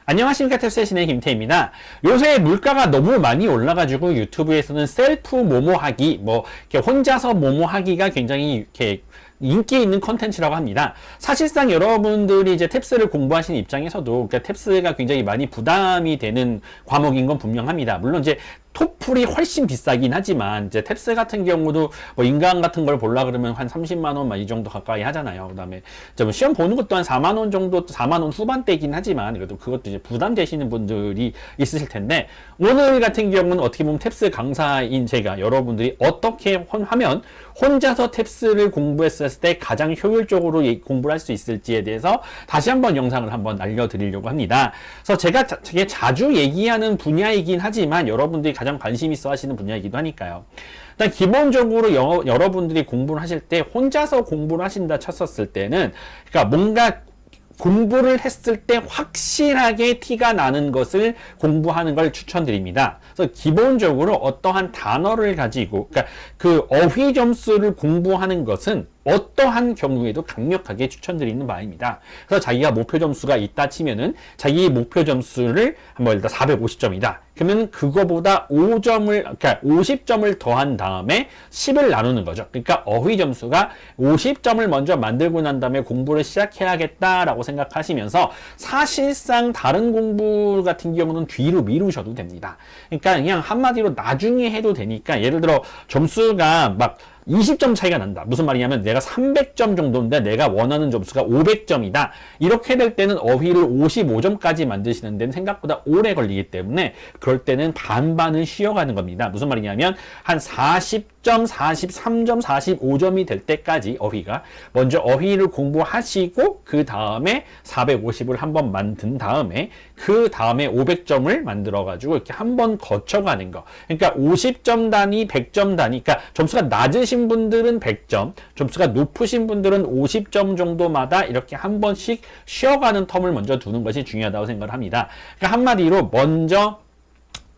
안녕하십니까. 탭스의 신의 김태입니다. 요새 물가가 너무 많이 올라가지고 유튜브에서는 셀프 모모 하기, 이렇게 혼자서 모모 하기가 굉장히 이렇게 인기 있는 컨텐츠라고 합니다. 사실상 여러분들이 이제 탭스를 공부하시는 입장에서도 탭스가 굉장히 많이 부담이 되는 과목인 건 분명합니다. 물론 이제 토플이 훨씬 비싸긴 하지만 이제 탭스 같은 경우도 인강 같은 걸 보려 그러면 한 30만 원 이 정도 가까이 하잖아요. 그다음에 시험 보는 것도 한 4만 원 정도, 4만 원 후반대이긴 하지만 그래도 그것도 이제 부담되시는 분들이 있으실 텐데, 오늘 같은 경우는 어떻게 보면 탭스 강사인 제가 여러분들이 어떻게 하면 혼자서 탭스를 공부했을 때 가장 효율적으로 공부를 할 수 있을지에 대해서 다시 한번 영상을 한번 알려드리려고 합니다. 그래서 제가 되게 자주 얘기하는 분야이긴 하지만 여러분들이 가장 관심 있어 하시는 분야이기도 하니까요. 일단 기본적으로 여러분들이 공부를 하실 때 혼자서 공부를 하신다 쳤었을 때는, 그러니까 뭔가 공부를 했을 때 확실하게 티가 나는 것을 공부하는 걸 추천드립니다. 그래서 기본적으로 어떠한 단어를 가지고, 그러니까 그 어휘 점수를 공부하는 것은 어떠한 경우에도 강력하게 추천드리는 바입니다. 그래서 자기가 목표 점수가 있다 치면은 자기 목표 점수를 한번 일단 450점이다. 그러면 그거보다 5점을, 그러니까 50점을 더한 다음에 10을 나누는 거죠. 그러니까 어휘 점수가 50점을 먼저 만들고 난 다음에 공부를 시작해야겠다라고 생각하시면서 사실상 다른 공부 같은 경우는 뒤로 미루셔도 됩니다. 그러니까 그냥 한마디로 나중에 해도 되니까, 예를 들어 점수가 막 20점 차이가 난다. 무슨 말이냐면 내가 300점 정도인데 내가 원하는 점수가 500점이다. 이렇게 될 때는 어휘를 55점까지 만드시는 데는 생각보다 오래 걸리기 때문에 그럴 때는 반반을 쉬어가는 겁니다. 무슨 말이냐면 한 40점, 43점, 45점이 될 때까지 어휘가 먼저 어휘를 공부하시고 그 다음에 450을 한번 만든 다음에 그 다음에 500점을 만들어 가지고 이렇게 한번 거쳐가는 거. 그러니까 50점 단위, 100점 단위. 그러니까 점수가 낮으신 분들은 100점, 점수가 높으신 분들은 50점 정도마다 이렇게 한 번씩 쉬어가는 텀을 먼저 두는 것이 중요하다고 생각을 합니다. 그러니까 한마디로 먼저,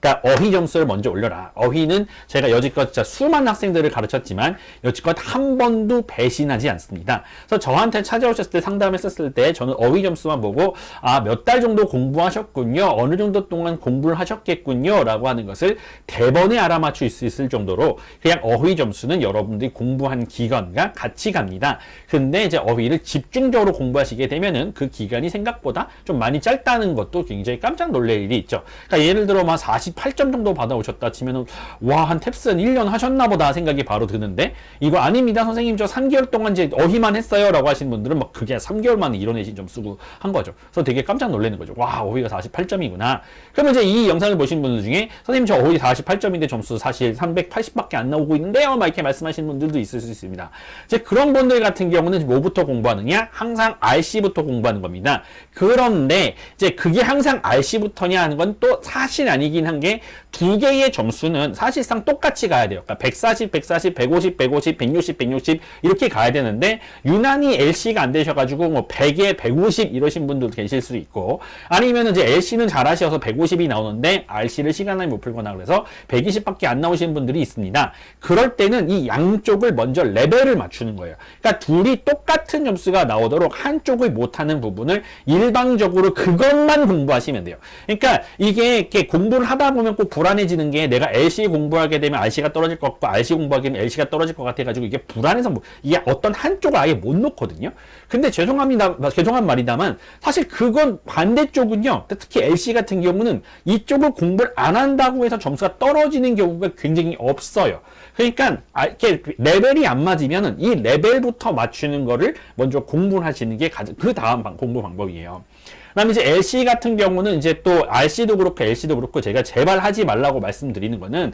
그러니까 어휘 점수를 먼저 올려라. 어휘는 제가 여지껏 진짜 수많은 학생들을 가르쳤지만 여지껏 한 번도 배신하지 않습니다. 그래서 저한테 찾아오셨을 때, 상담했었을 때 저는 어휘 점수만 보고 몇 달 정도 공부하셨군요, 어느 정도 동안 공부를 하셨겠군요 라고 하는 것을 대번에 알아맞힐 수 있을 정도로 그냥 어휘 점수는 여러분들이 공부한 기간과 같이 갑니다. 근데 이제 어휘를 집중적으로 공부하시게 되면은 그 기간이 생각보다 좀 많이 짧다는 것도 굉장히 깜짝 놀랄 일이 있죠. 그러니까 예를 들어 48점 정도 받아오셨다 치면은 한 탭스 1년 하셨나 보다 생각이 바로 드는데, 이거 아닙니다 선생님 저 3개월 동안 이제 어휘만 했어요 라고 하시는 분들은 그게 3개월 만에 이뤄내신 점수고 한 거죠. 그래서 되게 깜짝 놀라는 거죠. 어휘가 48점이구나. 그러면 이제 이 영상을 보신 분들 중에 선생님 저 어휘 48점인데 점수 사실 380밖에 안 나오고 있는데요 막 이렇게 말씀하시는 분들도 있을 수 있습니다. 이제 그런 분들 같은 경우는 뭐부터 공부하느냐? 항상 RC부터 공부하는 겁니다. 그런데 이제 그게 항상 RC부터냐 하는 건 또 사실 아니긴 한 게, 두 개의 점수는 사실상 똑같이 가야 돼요. 그러니까 140, 140, 150, 150, 160, 160 이렇게 가야 되는데 유난히 LC가 안 되셔가지고 100에 150 이러신 분들도 계실 수 있고, 아니면 이제 LC는 잘하셔서 150이 나오는데 RC를 시간을 못 풀거나 그래서 120밖에 안 나오시는 분들이 있습니다. 그럴 때는 이 양쪽을 먼저 레벨을 맞추는 거예요. 그러니까 둘이 똑같은 점수가 나오도록 한쪽을 못하는 부분을 일방적으로 그것만 공부하시면 돼요. 그러니까 이게 이렇게 공부를 하다 보면 꼭 불안해지는 게, 내가 LC 공부하게 되면 RC가 떨어질 것 같고 RC 공부하게 되면 LC가 떨어질 것 같아가지고 이게 불안해서 이게 어떤 한쪽을 아예 못 놓거든요. 근데 죄송한 말이다만 사실 그건 반대쪽은요, 특히 LC 같은 경우는 이쪽을 공부를 안 한다고 해서 점수가 떨어지는 경우가 굉장히 없어요. 그러니까 이렇게 레벨이 안 맞으면은 이 레벨부터 맞추는 거를 먼저 공부를 하시는 게 그 다음 공부 방법이에요. 그다음에 이제 LC 같은 경우는 이제 또 RC도 그렇고 LC도 그렇고 제가 제발 하지 말라고 말씀드리는 거는,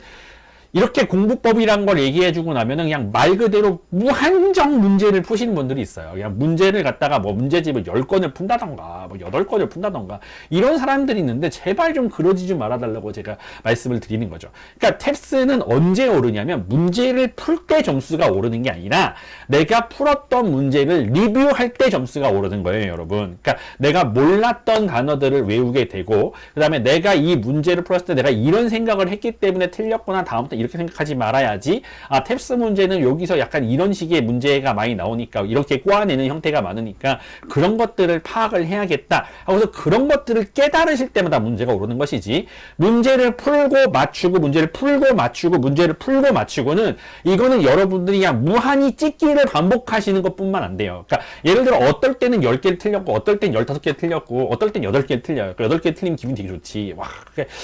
이렇게 공부법이란 걸 얘기해주고 나면은 그냥 말 그대로 무한정 문제를 푸시는 분들이 있어요. 그냥 문제를 갖다가 문제집을 10건을 푼다던가 8건을 푼다던가 이런 사람들이 있는데, 제발 좀 그러지 좀 말아달라고 제가 말씀을 드리는 거죠. 그러니까 탭스는 언제 오르냐면 문제를 풀 때 점수가 오르는 게 아니라 내가 풀었던 문제를 리뷰할 때 점수가 오르는 거예요, 여러분. 그러니까 내가 몰랐던 단어들을 외우게 되고, 그 다음에 내가 이 문제를 풀었을 때 내가 이런 생각을 했기 때문에 틀렸거나 다음부터 이렇게 생각하지 말아야지. 아, 탭스 문제는 여기서 약간 이런 식의 문제가 많이 나오니까 이렇게 꼬아내는 형태가 많으니까 그런 것들을 파악을 해야겠다 하고서 그런 것들을 깨달으실 때마다 문제가 오르는 것이지, 문제를 풀고 맞추고 문제를 풀고 맞추고 문제를 풀고 맞추고는 이거는 여러분들이 그냥 무한히 찍기를 반복하시는 것뿐만 안 돼요. 그러니까 예를 들어 어떨 때는 10개를 틀렸고 어떨 땐 15개 틀렸고 어떨 땐 8개 틀려요. 8개 틀리면 기분 되게 좋지. 와,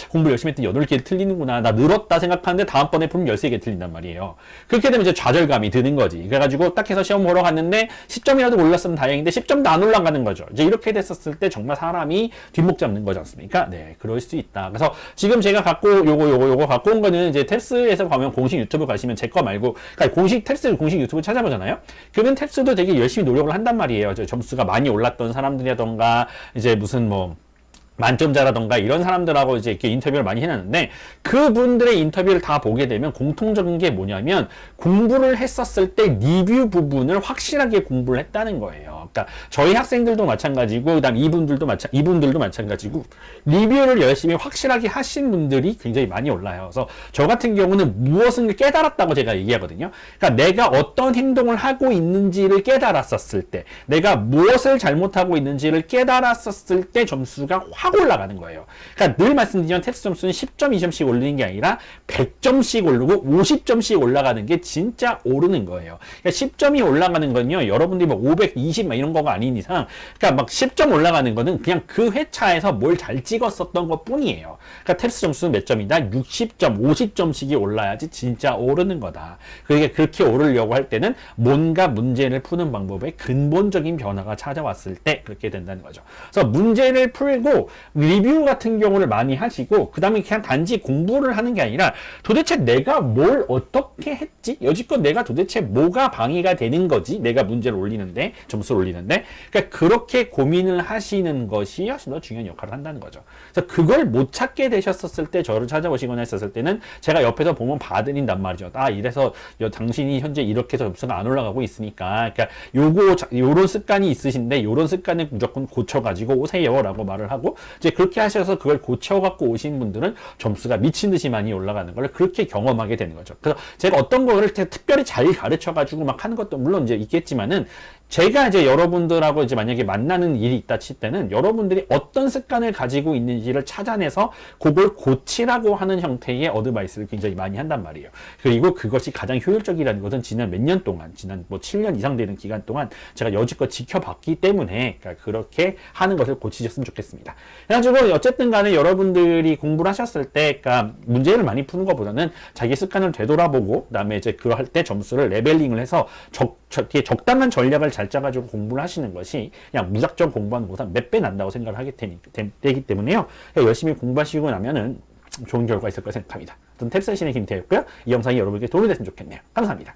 공부 열심히 했더니 8개 틀리는구나. 나 늘었다 생각하는데 다음번에 풀면 13개 틀린단 말이에요. 그렇게 되면 이제 좌절감이 드는 거지. 그래가지고 딱 해서 시험 보러 갔는데 10점이라도 올랐으면 다행인데 10점도 안 올라가는 거죠. 이제 이렇게 됐었을 때 정말 사람이 뒷목 잡는 거지 않습니까? 네, 그럴 수 있다. 그래서 지금 제가 갖고 요거 갖고 온 거는 이제 탭스에서 가면 공식 유튜브 가시면 제 거 말고, 그러니까 탭스 공식 유튜브 찾아보잖아요. 그러면 탭스도 되게 열심히 노력을 한단 말이에요. 점수가 많이 올랐던 사람들이라던가 이제 무슨 뭐 만점자라던가 이런 사람들하고 이제 이렇게 인터뷰를 많이 해놨는데, 그분들의 인터뷰를 다 보게 되면 공통적인 게 뭐냐면 공부를 했었을 때 리뷰 부분을 확실하게 공부를 했다는 거예요. 그러니까 저희 학생들도 마찬가지고 그다음 이분들도 마찬가지고 리뷰를 열심히 확실하게 하신 분들이 굉장히 많이 올라요. 그래서 저 같은 경우는 무엇을 깨달았다고 제가 얘기하거든요. 그러니까 내가 어떤 행동을 하고 있는지를 깨달았었을 때, 내가 무엇을 잘못하고 있는지를 깨달았었을 때 점수가 확 올라가는 거예요. 그러니까 늘 말씀드리지만 탭스 점수는 10점, 2점씩 올리는 게 아니라 100점씩 오르고 50점씩 올라가는 게 진짜 오르는 거예요. 그러니까 10점이 올라가는 건요, 여러분들이 뭐 520 막 이런 거가 아닌 이상, 그러니까 막 10점 올라가는 거는 그냥 그 회차에서 뭘 잘 찍었었던 것 뿐이에요. 그러니까 탭스 점수는 몇 점이다? 60점, 50점씩이 올라야지 진짜 오르는 거다. 그러니까 그렇게 오르려고 할 때는 뭔가 문제를 푸는 방법에 근본적인 변화가 찾아왔을 때 그렇게 된다는 거죠. 그래서 문제를 풀고 리뷰 같은 경우를 많이 하시고, 그 다음에 그냥 단지 공부를 하는 게 아니라 도대체 내가 뭘 어떻게 했지? 여지껏 내가 도대체 뭐가 방해가 되는 거지? 내가 문제를 올리는데, 점수를 올리는데. 그러니까 그렇게 고민을 하시는 것이 훨씬 더 중요한 역할을 한다는 거죠. 그래서 그걸 못 찾게 되셨었을 때, 저를 찾아오시거나 했었을 때는 제가 옆에서 보면 봐드린단 말이죠. 아, 이래서 당신이 현재 이렇게 해서 점수가 안 올라가고 있으니까, 그러니까 요런 습관이 있으신데 요런 습관을 무조건 고쳐가지고 오세요 라고 말을 하고, 이제 그렇게 하셔서 그걸 고쳐갖고 오신 분들은 점수가 미친 듯이 많이 올라가는 걸 그렇게 경험하게 되는 거죠. 그래서 제가 어떤 거를 특별히 잘 가르쳐가지고 막 하는 것도 물론 이제 있겠지만은, 제가 이제 여러분들하고 이제 만약에 만나는 일이 있다 칠 때는 여러분들이 어떤 습관을 가지고 있는지를 찾아내서 그걸 고치라고 하는 형태의 어드바이스를 굉장히 많이 한단 말이에요. 그리고 그것이 가장 효율적이라는 것은 지난 몇 년 동안, 지난 뭐 7년 이상 되는 기간 동안 제가 여지껏 지켜봤기 때문에, 그러니까 그렇게 하는 것을 고치셨으면 좋겠습니다. 그래가지고 어쨌든 간에 여러분들이 공부를 하셨을 때, 그러니까 문제를 많이 푸는 것보다는 자기 습관을 되돌아보고, 그다음에 이제 그럴 때 점수를 레벨링을 해서 적당한 전략을 잘 짜가지고 공부를 하시는 것이 그냥 무작정 공부하는 것보다 몇 배 난다고 생각을 하게 되기 때문에요. 열심히 공부하시고 나면은 좋은 결과 있을 거라 생각합니다. 저는 탭스신의 김태였고요. 이 영상이 여러분에게 도움이 됐으면 좋겠네요. 감사합니다.